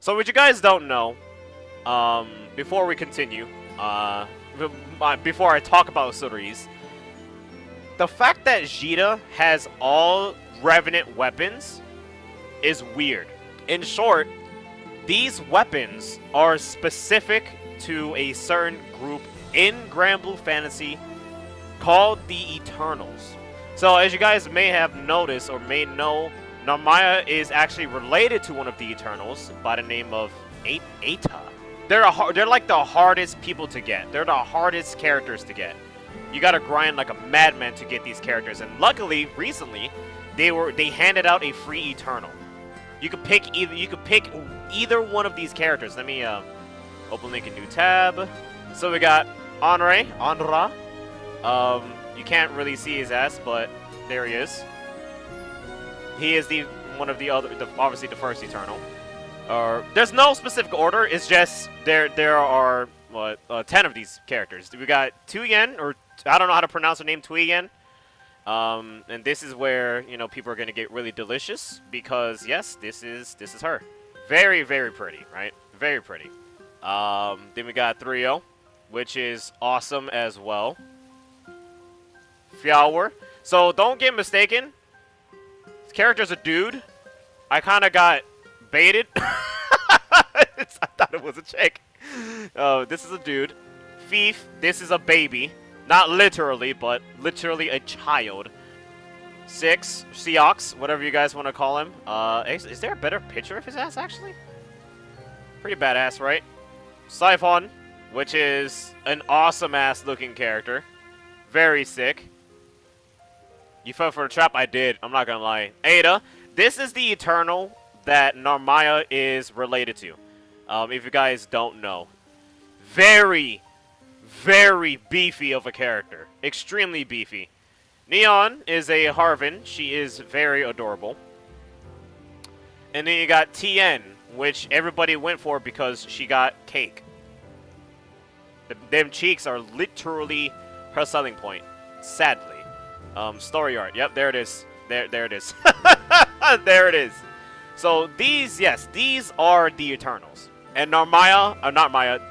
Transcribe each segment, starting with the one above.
So what you guys don't know, before we continue, before I talk about Suri's, the fact that Jita has all Revenant weapons is weird. In short, these weapons are specific to a certain group in Granblue Fantasy called the Eternals. So as you guys may have noticed or may know, Narmaya is actually related to one of the Eternals by the name of Athena. They're like the hardest people to get. They're the hardest characters to get. You gotta grind like a madman to get these characters, and luckily, recently, they handed out a free Eternal. You could pick either one of these characters. Let me open link a new tab. So we got Anra. You can't really see his ass, but there he is. He is obviously the first Eternal. There's no specific order. It's just there are 10 of these characters. We got Tuyen, or I don't know how to pronounce her name, Tuyen. And this is where people are gonna get really delicious because yes, this is her. Very, very pretty, right? Very pretty. Then we got Trio, which is awesome as well. Flower. So don't get mistaken. This character's a dude. I kind of got baited. I thought it was a chick. This is a dude. Thief. This is a baby. Not literally, but literally a child. 6. Seox, whatever you guys want to call him. Is there a better picture of his ass, actually? Pretty badass, right? Siphon, which is an awesome-ass looking character. Very sick. You fell for the trap? I did. I'm not gonna lie. Ada. This is the Eternal that Narmaya is related to. If you guys don't know. Very, very beefy of a character. Extremely beefy. Neon is a Harvin. She is very adorable. And then you got Tien, which everybody went for because she got cake. Them cheeks are literally her selling point. Sadly. Story art. Yep, there it is. There it is. There it is. So these are the Eternals. And the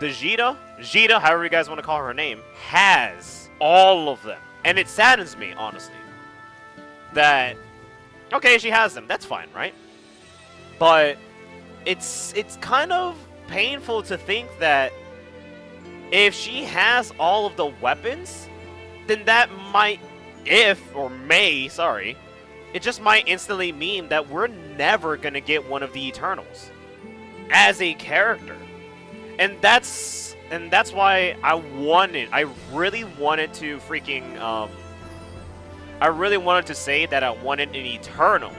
Jita, however you guys want to call her name, has all of them. And it saddens me, honestly, that, okay, she has them. That's fine, right? But it's kind of painful to think that if she has all of the weapons, then that might, it just might instantly mean that we're never going to get one of the Eternals as a character. And that's why I really wanted to say that I wanted an Eternal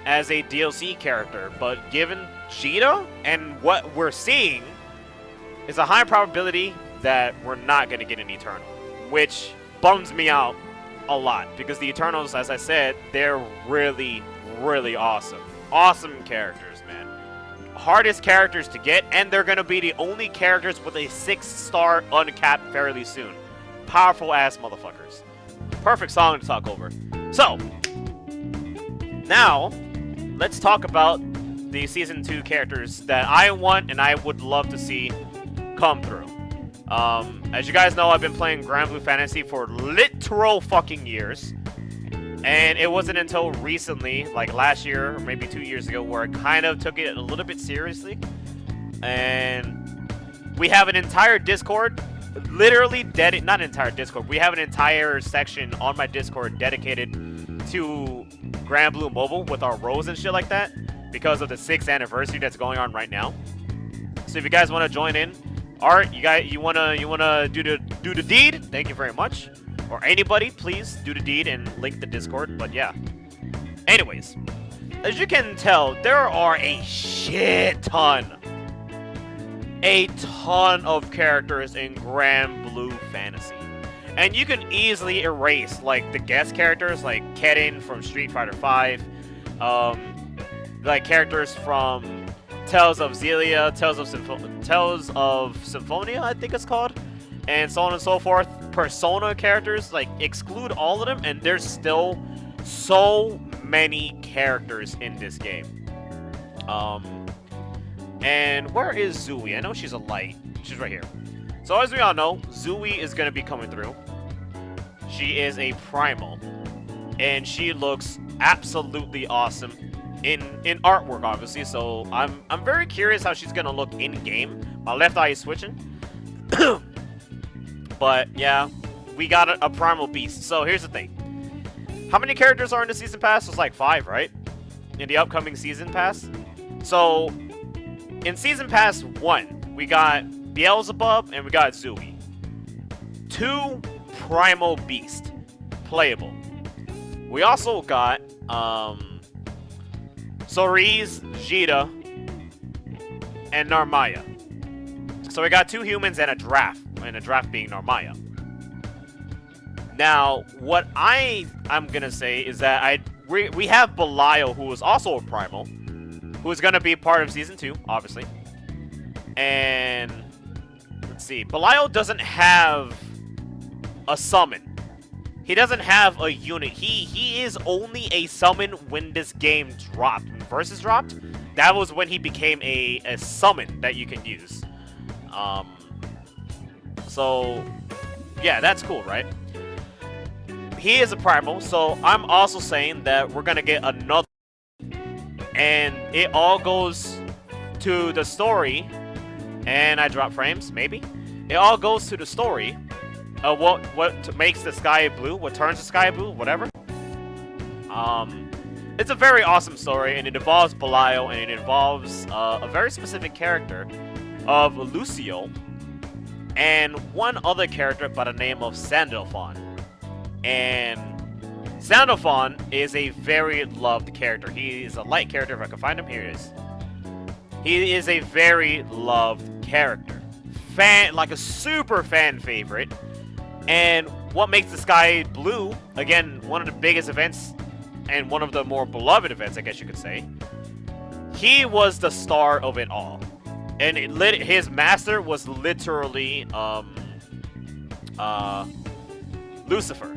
as a DLC character, but given Jita and what we're seeing, it's a high probability that we're not going to get an Eternal, which bums me out a lot, because the Eternals, as I said, they're really, really awesome. Awesome characters, man. Hardest characters to get, and they're going to be the only characters with a 6-star uncapped fairly soon. Powerful ass motherfuckers. Perfect song to talk over. So, now, let's talk about the Season 2 characters that I want and I would love to see come through. As you guys know, I've been playing Granblue Fantasy for literal fucking years. And it wasn't until recently, like last year or maybe 2 years ago, where I kind of took it a little bit seriously. And we have an entire Discord, literally not entire Discord, we have an entire section on my Discord dedicated to Granblue Mobile with our rows and shit like that, because of the 6th anniversary that's going on right now. So if you guys want to join in, Art, you wanna do the deed? Thank you very much. Or anybody, please do the deed and link the Discord. But yeah. Anyways, as you can tell, there are a shit ton of characters in Granblue Fantasy, and you can easily erase like the guest characters, like Kedin from Street Fighter V, like characters from Tales of Xillia, Tales of Symphonia, I think it's called, and so on and so forth. Persona characters, like, exclude all of them, and there's still so many characters in this game. And And where is Zooey? I know she's a light. She's right here. So as we all know, Zooey is going to be coming through. She is a primal. And she looks absolutely awesome in artwork, obviously. So I'm very curious how she's going to look in-game. My left eye is switching. But yeah, we got a primal beast. So here's the thing. How many characters are in the season pass? It's like 5, right? In the upcoming season pass. So in season pass 1, we got Beelzebub and we got Zooey. 2 primal beast playable. We also got Cerise, Jita, and Narmaya. So we got 2 humans and a giraffe, and a giraffe being Narmaya. Now, what I'm gonna say is that we have Belial, who is also a primal, who is gonna be part of season 2, obviously. And let's see, Belial doesn't have a summon. He doesn't have a unit. He is only a summon when this game dropped. When Versus dropped, that was when he became a summon that you can use. So yeah, that's cool, right? He is a primal, so I'm also saying that we're gonna get another, and it all goes to the story. And I drop frames, maybe. It all goes to the story of what makes the sky blue, what turns the sky blue, whatever. It's a very awesome story, and it involves Belial, and it involves a very specific character of Lucio, and one other character by the name of Sandalphon. And Sandalphon is a very loved character. He is a light character. If I can find him, here he is. He is a very loved character. Like a super fan favorite. And what makes the sky blue, again, one of the biggest events and one of the more beloved events, I guess you could say. He was the star of it all. And his master was literally Lucifer.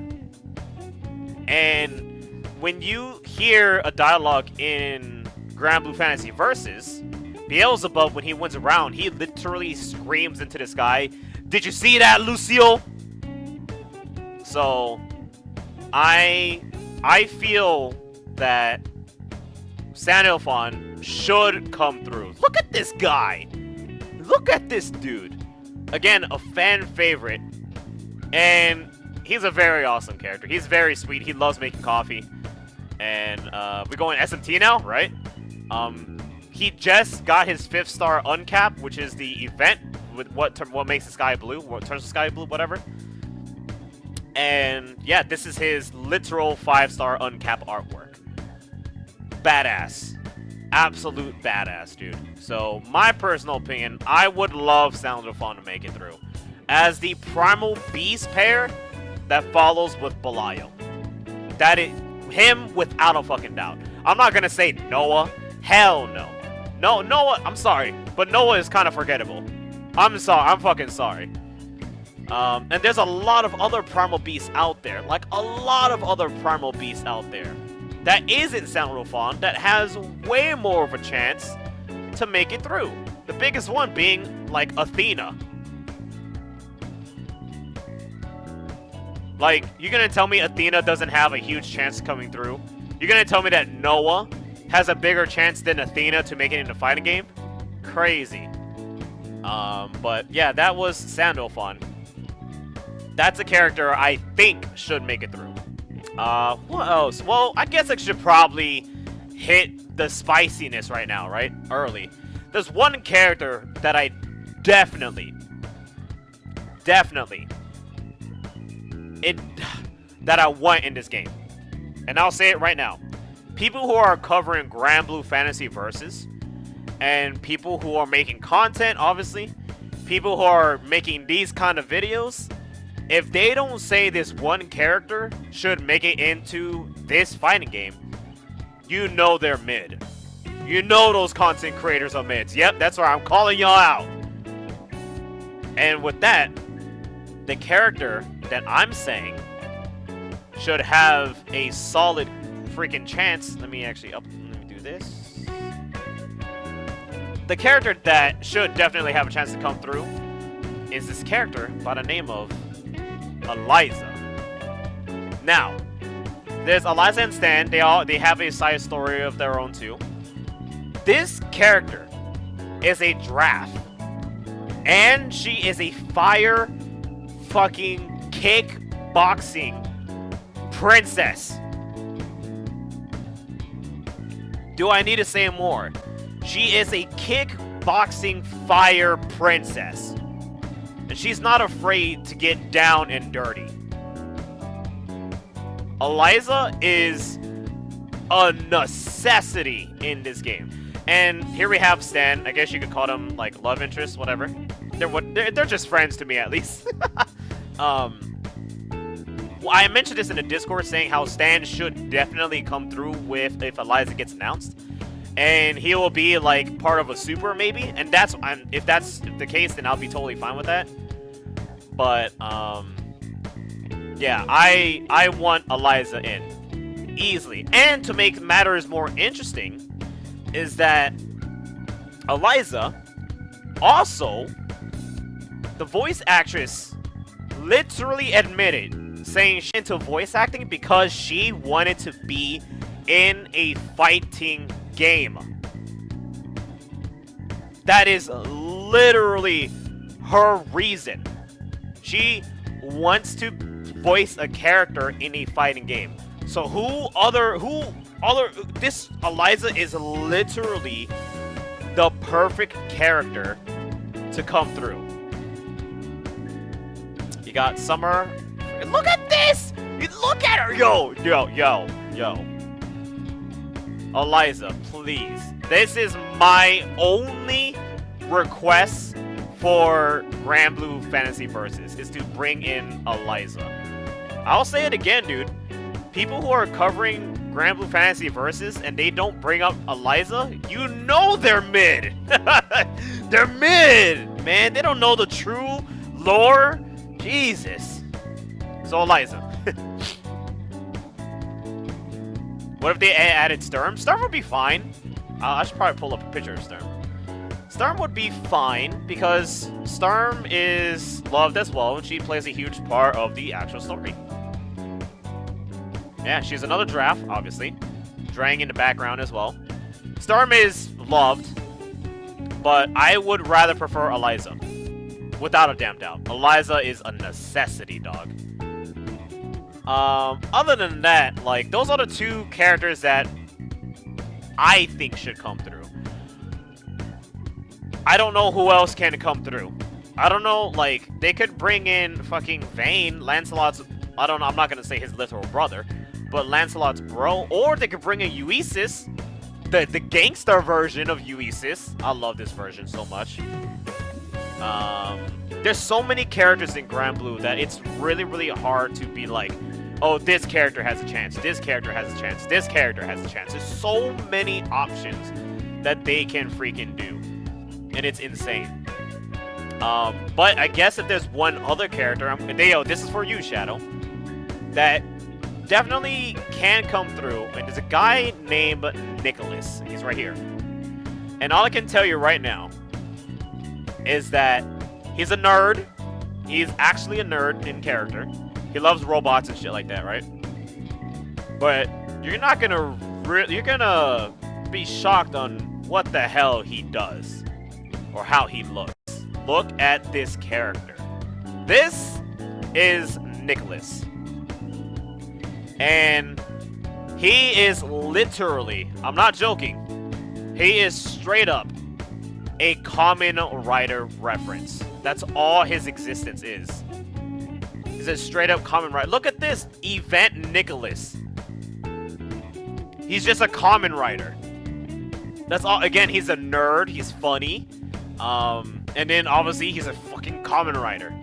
And when you hear a dialogue in Granblue Fantasy Versus, Beelzebub, when he wins around, he literally screams into the sky, "Did you see that, Lucio?" So I feel that Sandalphon should come through. Look at this guy. Look at this dude. Again, a fan favorite. And he's a very awesome character. He's very sweet. He loves making coffee. And we're going SMT now, right? He just got his 5th star uncap, which is the event with what makes the sky blue, what turns the sky blue, whatever. And yeah, this is his literal 5-star uncap artwork. Badass. Absolute badass, dude. So, my personal opinion, I would love Sandalphon to make it through. As the primal beast pair that follows with Belial. That is him without a fucking doubt. I'm not gonna say Noah. Hell no. No, Noah, I'm sorry, but Noah is kind of forgettable. I'm sorry, I'm fucking sorry. And there's a lot of other primal beasts out there, like a lot of other primal beasts out there that isn't Sandalphon that has way more of a chance to make it through. The biggest one being like Athena. Like, you're gonna tell me Athena doesn't have a huge chance coming through? You're gonna tell me that Noah has a bigger chance than Athena to make it in the fighting game? Crazy. But yeah, that was Sandalphon. That's a character I think should make it through. What else? Well, I guess I should probably hit the spiciness right now, right? Early. There's one character that I definitely that I want in this game. And I'll say it right now. People who are covering Granblue Fantasy Versus, and people who are making content, obviously, people who are making these kind of videos, if they don't say this one character should make it into this fighting game, you know they're mid. You know those content creators are mids. Yep, that's right, I'm calling y'all out. And with that, the character that I'm saying should have a solid freaking chance. Let me do this. the character that should definitely have a chance to come through is this character by the name of Eliza. Now, there's Eliza and Stan. They have a side story of their own too. This character is a draft, and she is a fire fucking kickboxing princess. Do I need to say more? She is a kickboxing fire princess. And she's not afraid to get down and dirty. Eliza is a necessity in this game. And here we have Stan. I guess you could call them like love interests, whatever. They're just friends to me at least. Well, I mentioned this in the Discord saying how Stan should definitely come through with if Eliza gets announced. And he will be like part of a super maybe. And if that's the case, then I'll be totally fine with that. But yeah, I want Eliza in easily. And to make matters more interesting is that Eliza also, the voice actress literally admitted saying she's into voice acting because she wanted to be in a fighting game. That is literally her reason. She wants to voice a character in a fighting game. So this Eliza is literally the perfect character to come through. You got Summer. Look at this! Look at her! Yo. Eliza, please. This is my only request for Granblue Fantasy Versus, is to bring in Eliza. I'll say it again, dude. People who are covering Granblue Fantasy Versus and they don't bring up Eliza, you know they're mid. They're mid, man. They don't know the true lore. Jesus. So Eliza. What if they added Sturm? Sturm would be fine. I should probably pull up a picture of Sturm. Sturm would be fine because Sturm is loved as well, and she plays a huge part of the actual story. Yeah, she's another draft, obviously. Drang in the background as well. Sturm is loved, but I would rather prefer Eliza. Without a damn doubt. Eliza is a necessity, dog. Other than that, like, those are the two characters that I think should come through. I don't know who else can come through. I don't know, like, they could bring in fucking Vayne, Lancelot's, I'm not gonna say his literal brother, but Lancelot's bro, or they could bring in Uesis, the gangster version of Uesis. I love this version so much. There's so many characters in Granblue that it's really, really hard to be like, oh, this character has a chance, this character has a chance, this character has a chance. There's so many options that they can freaking do. And it's insane. But I guess if there's one other character, this is for you, Shadow, that definitely can come through. And there's a guy named Nicholas. He's right here. And all I can tell you right now is that he's a nerd. He's actually a nerd in character. He loves robots and shit like that, right? But you're gonna be shocked on what the hell he does or how he looks. Look at this character. This is Nicholas. And he is literally, I'm not joking, he is straight up a Kamen Rider reference. That's all his existence is. He's a straight up Kamen Rider. Look at this, Event Nicholas. He's just a Kamen Rider. That's all. Again, he's a nerd. He's funny. And then obviously he's a fucking Kamen Rider.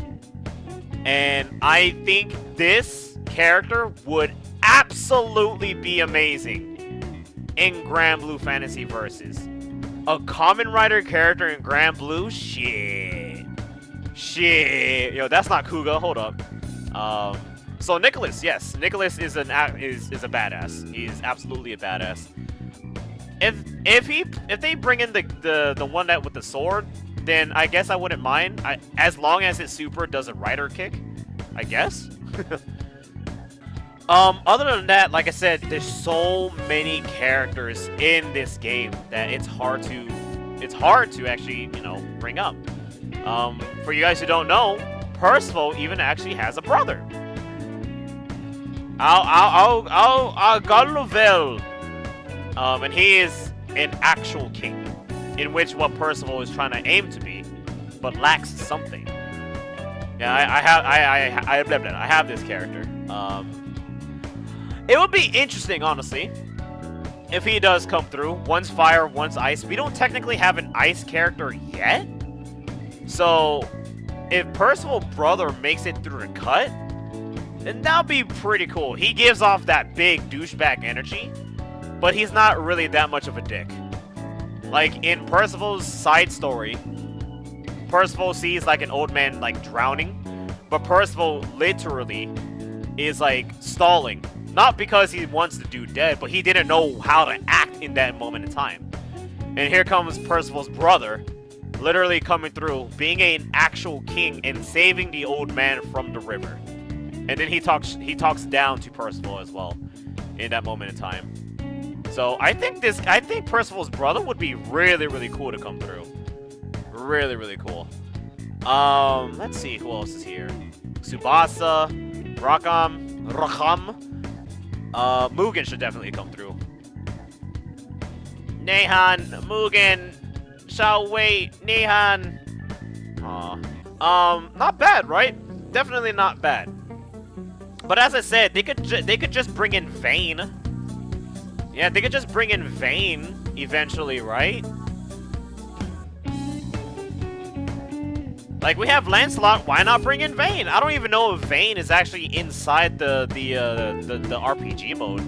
And I think this character would absolutely be amazing in Granblue Fantasy Versus. A Kamen Rider character in Granblue? Shit. Yo, that's not Kuga. Hold up. So Nicholas, yes. Nicholas is a badass. He's absolutely a badass. if they bring in the one that with the sword, then I guess I wouldn't mind. As long as his super does a rider kick, I guess. Other than that, like I said, there's so many characters in this game that it's hard to actually, you know, bring up. For you guys who don't know, Percival even actually has a brother. Granblue. And he is an actual king, in which what Percival is trying to aim to be, but lacks something. Yeah, I have this character. It would be interesting, honestly, if he does come through. One's fire, one's ice. We don't technically have an ice character yet. So, if Percival's brother makes it through the cut, then that would be pretty cool. He gives off that big douchebag energy, but he's not really that much of a dick. Like, in Percival's side story, Percival sees, like, an old man, like, drowning, but Percival literally is, like, stalling. Not because he wants the dude dead, but he didn't know how to act in that moment in time. And here comes Percival's brother, literally coming through, being an actual king and saving the old man from the river. And then he talks down to Percival as well in that moment in time. So I think Percival's brother would be really, really cool to come through. Really, really cool. Let's see who else is here. Tsubasa, Rakam. Mugen should definitely come through. Nehan, Mugen, shall wait, Nehan. Not bad, right? Definitely not bad. But as I said, they could just bring in Vayne. Yeah, they could just bring in Vayne eventually, right? Like, we have Lancelot, why not bring in Vayne? I don't even know if Vayne is actually inside the RPG mode.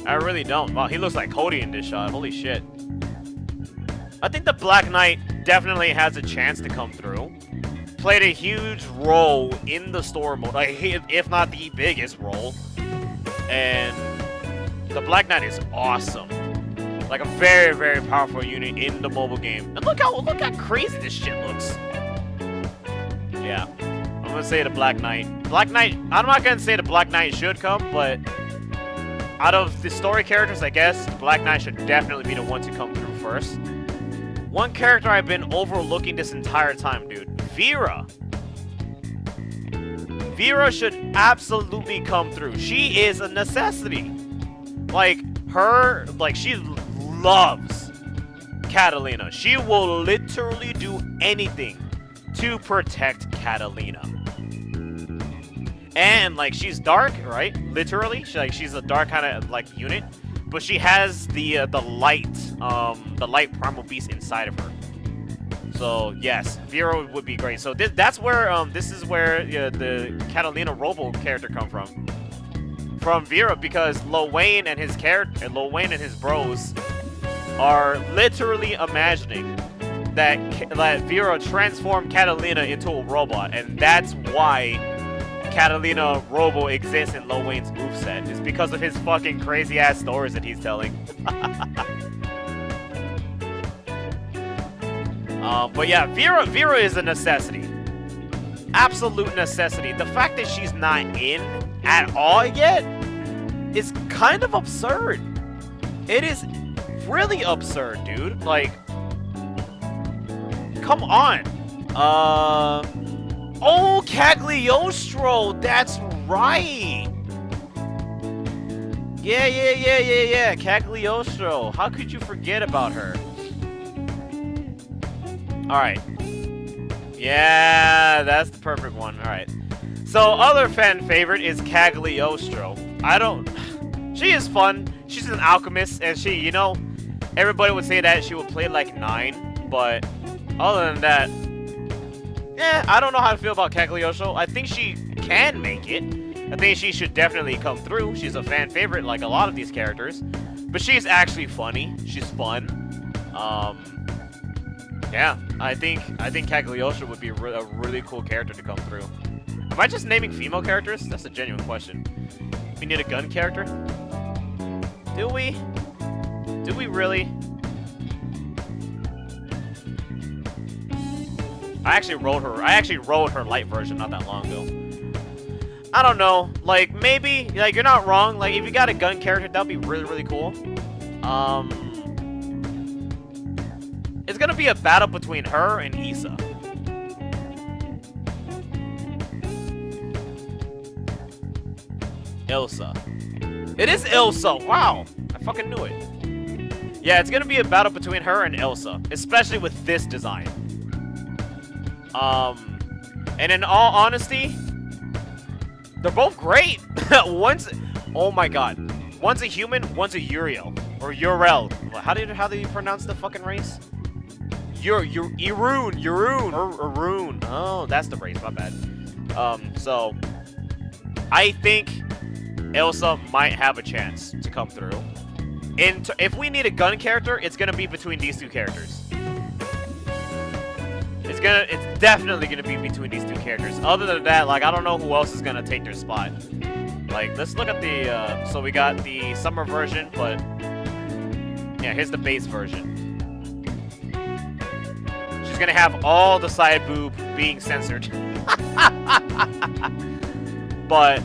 I really don't. Wow, he looks like Cody in this shot. Holy shit. I think the Black Knight definitely has a chance to come through. Played a huge role in the story mode, like, if not the biggest role. And the Black Knight is awesome. Like a very, very powerful unit in the mobile game. And look how crazy this shit looks. Yeah, I'm gonna say the Black Knight. Black Knight, I'm not gonna say the Black Knight should come, but out of the story characters, I guess, the Black Knight should definitely be the one to come through first. One character I've been overlooking this entire time, dude. Birra. Birra should absolutely come through. She is a necessity. Like, she loves Catalina. She will literally do anything to protect Catalina. And, like, she's dark, right? Literally. She's a dark kind of, like, unit. But she has the light primal beast inside of her. So, yes, Birra would be great. So, that's where, this is where the Catalina Robo character come from. From Birra, because Lil Wayne and his bros are literally imagining that Birra transformed Catalina into a robot, and that's why Catalina Robo exists in Lil Wayne's moveset. It's because of his fucking crazy ass stories that he's telling. But yeah, Birra is a necessity. Absolute necessity. The fact that she's not in at all yet is kind of absurd. It is really absurd, dude. Like, come on. Oh, Cagliostro. That's right. Yeah. Cagliostro. How could you forget about her? Alright. Yeah, that's the perfect one. Alright. So, other fan favorite is Cagliostro. She is fun. She's an alchemist, and she, you know, everybody would say that she would play like 9, but other than that, I don't know how to feel about Cagliostro. I think she can make it. I think she should definitely come through. She's a fan favorite like a lot of these characters. But she's actually funny. She's fun. Yeah, I think Cagliostro would be a really cool character to come through. Am I just naming female characters? That's a genuine question. We need a gun character? Do we? Do we really? I actually rode her light version not that long ago. I don't know. Like, maybe, like, you're not wrong. Like, if you got a gun character, that'd be really, really cool. It's gonna be a battle between her and Ilsa. Ilsa. It is Ilsa! Wow! I fucking knew it. Yeah, it's gonna be a battle between her and Ilsa. Especially with this design. And in all honesty, they're both great! Oh my god. One's a human, one's a Uriel. Or Urel. How do you pronounce the fucking race? Irun. Oh, that's the race, my bad. So I think Ilsa might have a chance to come through. And if we need a gun character, it's gonna be between these two characters. It's definitely gonna be between these two characters. Other than that, like, I don't know who else is gonna take their spot. Like, let's look at the, so we got the summer version, but yeah, here's the base version. She's gonna have all the side boob being censored. But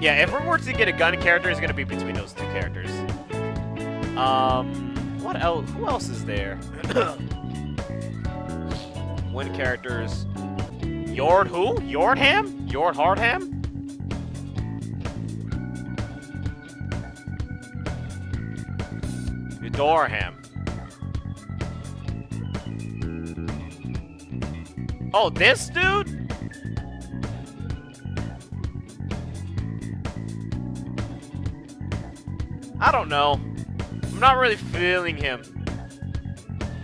yeah, if we were to get a gun character, it's gonna be between those two characters. What else? Who else is there? Win characters. Yord who? Yordham? Yord Hardham? Dorham. Oh, this dude? I don't know. I'm not really feeling him.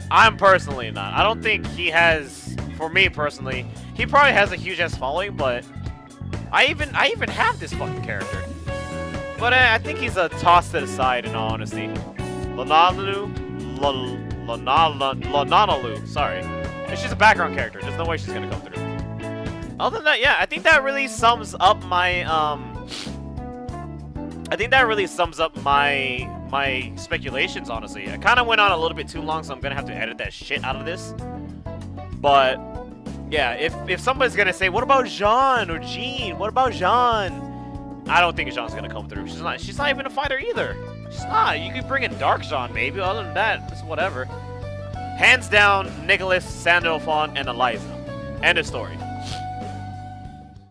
I'm personally not. I don't think he has, for me personally, he probably has a huge ass following, but I even have this fucking character. But I think he's a toss to the side in all honesty. Lananalu, sorry. She's a background character. There's no way she's gonna come through. Other than that, yeah, I think that really sums up my my speculations, honestly. I kind of went on a little bit too long, so I'm gonna have to edit that shit out of this. But yeah, if somebody's gonna say, what about Jean or Jean? What about Jean? I don't think Jean's gonna come through. She's not even a fighter either. She's not. You could bring in Dark Jean, maybe. Other than that, it's whatever. Hands down, Nicholas, Sandalphon, and Eliza. End of story.